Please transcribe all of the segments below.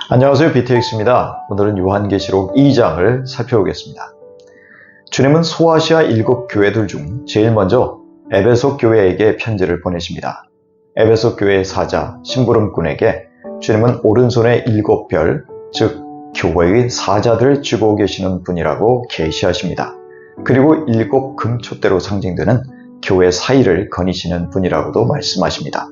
안녕하세요. BTX입니다. 오늘은 요한계시록 2장을 살펴보겠습니다. 주님은 소아시아 7교회들 중 제일 먼저 에베소 교회에게 편지를 보내십니다. 에베소 교회의 사자 심부름꾼에게 주님은 오른손에 7별, 즉 교회의 사자들을 쥐고 계시는 분이라고 계시하십니다. 그리고 7 금촛대로 상징되는 교회 사이를 거니시는 분이라고도 말씀하십니다.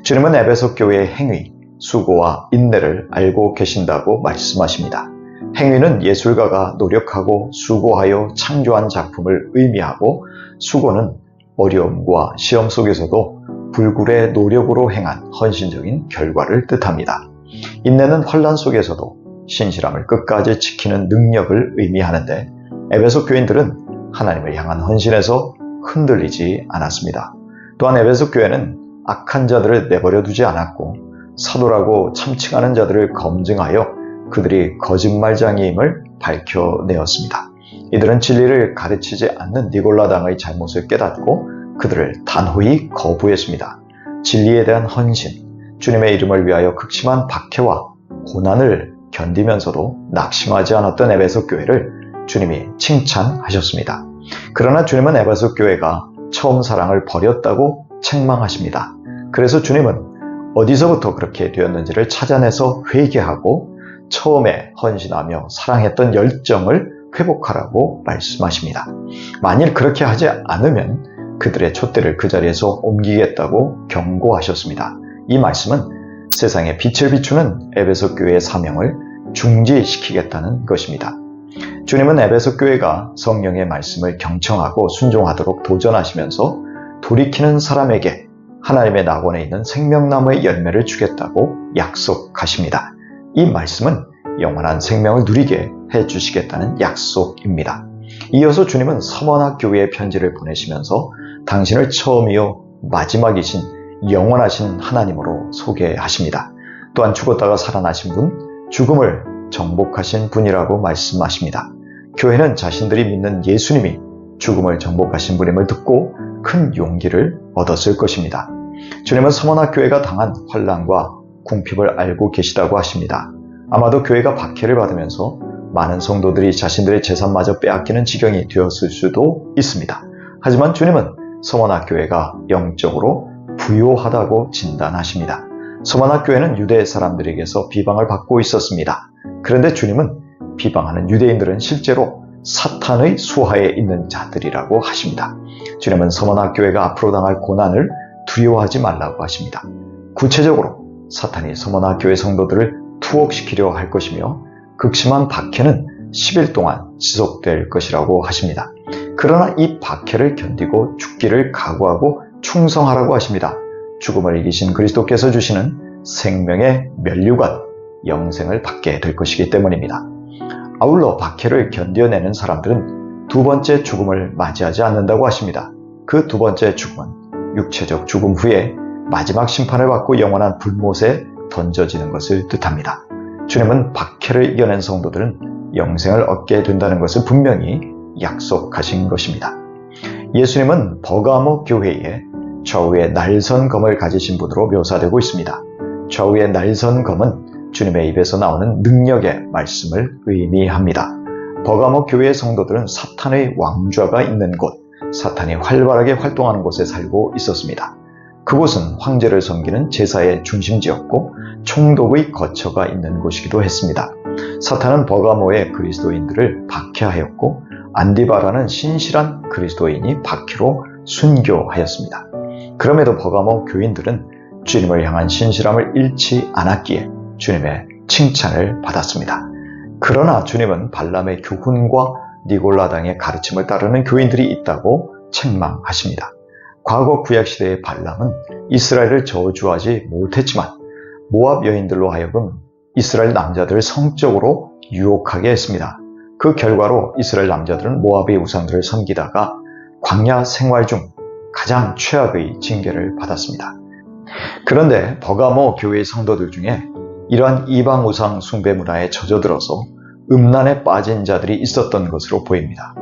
주님은 에베소 교회의 행위, 수고와 인내를 알고 계신다고 말씀하십니다. 행위는 예술가가 노력하고 수고하여 창조한 작품을 의미하고, 수고는 어려움과 시험 속에서도 불굴의 노력으로 행한 헌신적인 결과를 뜻합니다. 인내는 환난 속에서도 신실함을 끝까지 지키는 능력을 의미하는데, 에베소 교인들은 하나님을 향한 헌신에서 흔들리지 않았습니다. 또한 에베소 교회는 악한 자들을 내버려 두지 않았고, 사도라고 참칭하는 자들을 검증하여 그들이 거짓말장이임을 밝혀내었습니다. 이들은 진리를 가르치지 않는 니골라당의 잘못을 깨닫고 그들을 단호히 거부했습니다. 진리에 대한 헌신, 주님의 이름을 위하여 극심한 박해와 고난을 견디면서도 낙심하지 않았던 에베소 교회를 주님이 칭찬하셨습니다. 그러나 주님은 에베소 교회가 처음 사랑을 버렸다고 책망하십니다. 그래서 주님은 어디서부터 그렇게 되었는지를 찾아내서 회개하고 처음에 헌신하며 사랑했던 열정을 회복하라고 말씀하십니다. 만일 그렇게 하지 않으면 그들의 촛대를 그 자리에서 옮기겠다고 경고하셨습니다. 이 말씀은 세상에 빛을 비추는 에베소 교회의 사명을 중지시키겠다는 것입니다. 주님은 에베소 교회가 성령의 말씀을 경청하고 순종하도록 도전하시면서 돌이키는 사람에게 하나님의 낙원에 있는 생명나무의 열매를 주겠다고 약속하십니다. 이 말씀은 영원한 생명을 누리게 해주시겠다는 약속입니다. 이어서 주님은 서머나 교회에 편지를 보내시면서 당신을 처음이요 마지막이신 영원하신 하나님으로 소개하십니다. 또한 죽었다가 살아나신 분, 죽음을 정복하신 분이라고 말씀하십니다. 교회는 자신들이 믿는 예수님이 죽음을 정복하신 분임을 듣고 큰 용기를 얻었을 것입니다. 주님은 서머나 교회가 당한 환난과 궁핍을 알고 계시다고 하십니다. 아마도 교회가 박해를 받으면서 많은 성도들이 자신들의 재산마저 빼앗기는 지경이 되었을 수도 있습니다. 하지만 주님은 서머나 교회가 영적으로 부요하다고 진단하십니다. 서머나 교회는 유대 사람들에게서 비방을 받고 있었습니다. 그런데 주님은 비방하는 유대인들은 실제로 사탄의 수하에 있는 자들이라고 하십니다. 주님은 서머나 교회가 앞으로 당할 고난을 두려워하지 말라고 하십니다. 구체적으로 사탄이 서머나 교회 성도들을 투옥시키려 할 것이며 극심한 박해는 10일 동안 지속될 것이라고 하십니다. 그러나 이 박해를 견디고 죽기를 각오하고 충성하라고 하십니다. 죽음을 이기신 그리스도께서 주시는 생명의 면류관, 영생을 받게 될 것이기 때문입니다. 아울러 박해를 견뎌내는 사람들은 두 번째 죽음을 맞이하지 않는다고 하십니다. 그 두 번째 죽음은 육체적 죽음 후에 마지막 심판을 받고 영원한 불못에 던져지는 것을 뜻합니다. 주님은 박해를 이겨낸 성도들은 영생을 얻게 된다는 것을 분명히 약속하신 것입니다. 예수님은 버가모 교회에 좌우에 날선 검을 가지신 분으로 묘사되고 있습니다. 좌우의 날선 검은 주님의 입에서 나오는 능력의 말씀을 의미합니다. 버가모 교회의 성도들은 사탄의 왕좌가 있는 곳, 사탄이 활발하게 활동하는 곳에 살고 있었습니다. 그곳은 황제를 섬기는 제사의 중심지였고 총독의 거처가 있는 곳이기도 했습니다. 사탄은 버가모의 그리스도인들을 박해하였고 안디바라는 신실한 그리스도인이 박해로 순교하였습니다. 그럼에도 버가모 교인들은 주님을 향한 신실함을 잃지 않았기에 주님의 칭찬을 받았습니다. 그러나 주님은 발람의 교훈과 니골라당의 가르침을 따르는 교인들이 있다고 책망하십니다. 과거 구약시대의 발람은 이스라엘을 저주하지 못했지만 모압 여인들로 하여금 이스라엘 남자들을 성적으로 유혹하게 했습니다. 그 결과로 이스라엘 남자들은 모압의 우상들을 섬기다가 광야 생활 중 가장 최악의 징계를 받았습니다. 그런데 버가모 교회의 성도들 중에 이러한 이방 우상 숭배 문화에 젖어들어서 음란에 빠진 자들이 있었던 것으로 보입니다.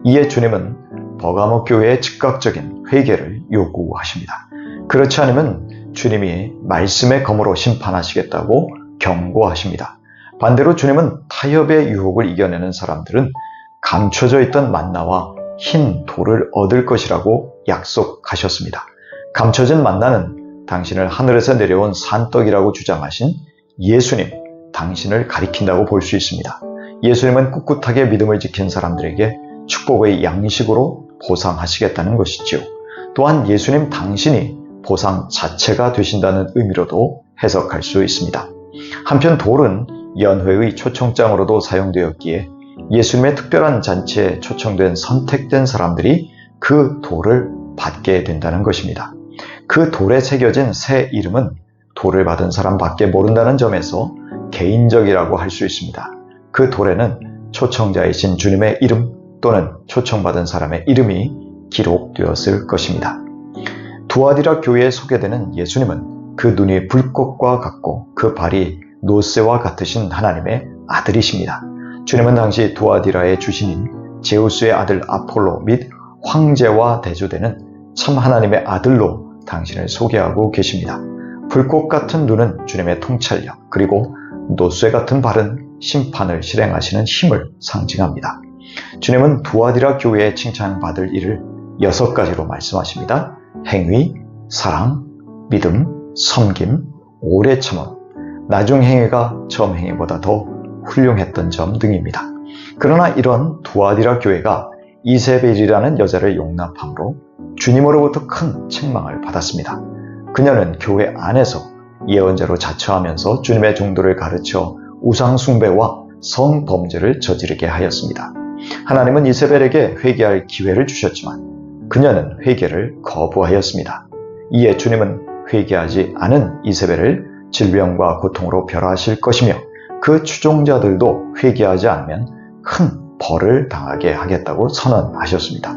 이에 주님은 버가모 교회의 즉각적인 회개를 요구하십니다. 그렇지 않으면 주님이 말씀의 검으로 심판하시겠다고 경고하십니다. 반대로 주님은 타협의 유혹을 이겨내는 사람들은 감춰져 있던 만나와 흰 돌을 얻을 것이라고 약속하셨습니다. 감춰진 만나는 당신을 하늘에서 내려온 산떡이라고 주장하신 예수님, 당신을 가리킨다고 볼 수 있습니다. 예수님은 꿋꿋하게 믿음을 지킨 사람들에게 축복의 양식으로 보상하시겠다는 것이지요. 또한 예수님 당신이 보상 자체가 되신다는 의미로도 해석할 수 있습니다. 한편 돌은 연회의 초청장으로도 사용되었기에 예수님의 특별한 잔치에 초청된 선택된 사람들이 그 돌을 받게 된다는 것입니다. 그 돌에 새겨진 새 이름은 돌을 받은 사람밖에 모른다는 점에서 개인적이라고 할 수 있습니다. 그 돌에는 초청자이신 주님의 이름 또는 초청받은 사람의 이름이 기록되었을 것입니다. 두아디라 교회에 소개되는 예수님은 그 눈이 불꽃과 같고 그 발이 노새와 같으신 하나님의 아들이십니다. 주님은 당시 두아디라의 주신인 제우스의 아들 아폴로 및 황제와 대조되는 참 하나님의 아들로 당신을 소개하고 계십니다. 불꽃 같은 눈은 주님의 통찰력, 그리고 노쇠 같은 발은 심판을 실행하시는 힘을 상징합니다. 주님은 두아디라 교회에 칭찬받을 일을 6가지로 말씀하십니다. 행위, 사랑, 믿음, 섬김, 오래 참음, 나중 행위가 처음 행위보다 더 훌륭했던 점 등입니다. 그러나 이런 두아디라 교회가 이세벨이라는 여자를 용납함으로 주님으로부터 큰 책망을 받았습니다. 그녀는 교회 안에서 예언자로 자처하면서 주님의 종도를 가르쳐 우상숭배와 성범죄를 저지르게 하였습니다. 하나님은 이세벨에게 회개할 기회를 주셨지만 그녀는 회개를 거부하였습니다. 이에 주님은 회개하지 않은 이세벨을 질병과 고통으로 멸하실 것이며 그 추종자들도 회개하지 않으면 큰 벌을 당하게 하겠다고 선언하셨습니다.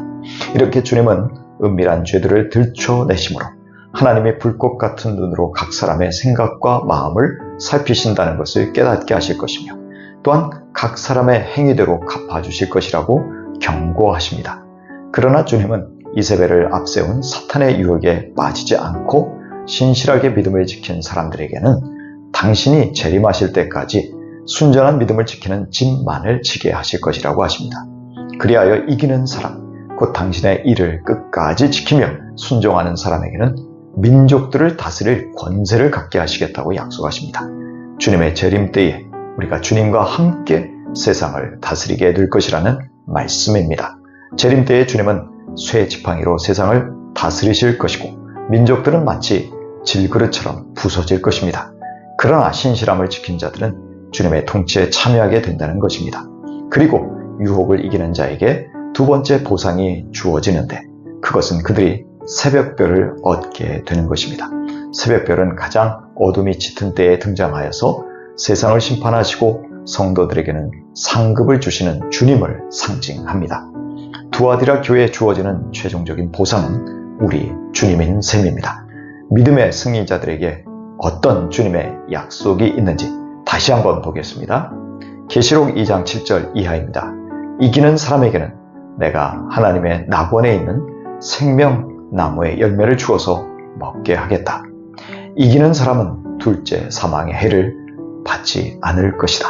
이렇게 주님은 은밀한 죄들을 들춰내심으로 하나님의 불꽃 같은 눈으로 각 사람의 생각과 마음을 살피신다는 것을 깨닫게 하실 것이며 또한 각 사람의 행위대로 갚아주실 것이라고 경고하십니다. 그러나 주님은 이세벨을 앞세운 사탄의 유혹에 빠지지 않고 신실하게 믿음을 지킨 사람들에게는 당신이 재림하실 때까지 순전한 믿음을 지키는 짐만을 지게 하실 것이라고 하십니다. 그리하여 이기는 사람, 곧 당신의 일을 끝까지 지키며 순종하는 사람에게는 민족들을 다스릴 권세를 갖게 하시겠다고 약속하십니다. 주님의 재림 때에 우리가 주님과 함께 세상을 다스리게 될 것이라는 말씀입니다. 재림 때에 주님은 쇠 지팡이로 세상을 다스리실 것이고 민족들은 마치 질그릇처럼 부서질 것입니다. 그러나 신실함을 지킨 자들은 주님의 통치에 참여하게 된다는 것입니다. 그리고 유혹을 이기는 자에게 두 번째 보상이 주어지는데 그것은 그들이 새벽별을 얻게 되는 것입니다. 새벽별은 가장 어둠이 짙은 때에 등장하여서 세상을 심판하시고 성도들에게는 상급을 주시는 주님을 상징합니다. 두아디라 교회에 주어지는 최종적인 보상은 우리 주님인 셈입니다. 믿음의 승리자들에게 어떤 주님의 약속이 있는지 다시 한번 보겠습니다. 계시록 2장 7절 이하입니다. 이기는 사람에게는 내가 하나님의 낙원에 있는 생명나무의 열매를 주어서 먹게 하겠다. 이기는 사람은 둘째 사망의 해를 받지 않을 것이다.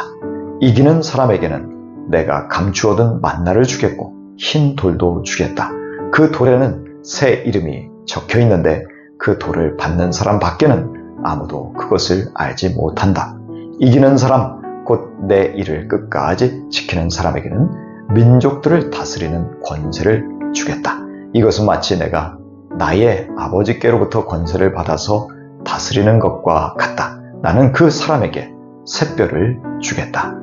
이기는 사람에게는 내가 감추어둔 만나를 주겠고 흰 돌도 주겠다. 그 돌에는 새 이름이 적혀 있는데 그 돌을 받는 사람 밖에는 아무도 그것을 알지 못한다. 이기는 사람, 곧 내 일을 끝까지 지키는 사람에게는 민족들을 다스리는 권세를 주겠다. 이것은 마치 내가 나의 아버지께로부터 권세를 받아서 다스리는 것과 같다. 나는 그 사람에게 새뼈를 주겠다.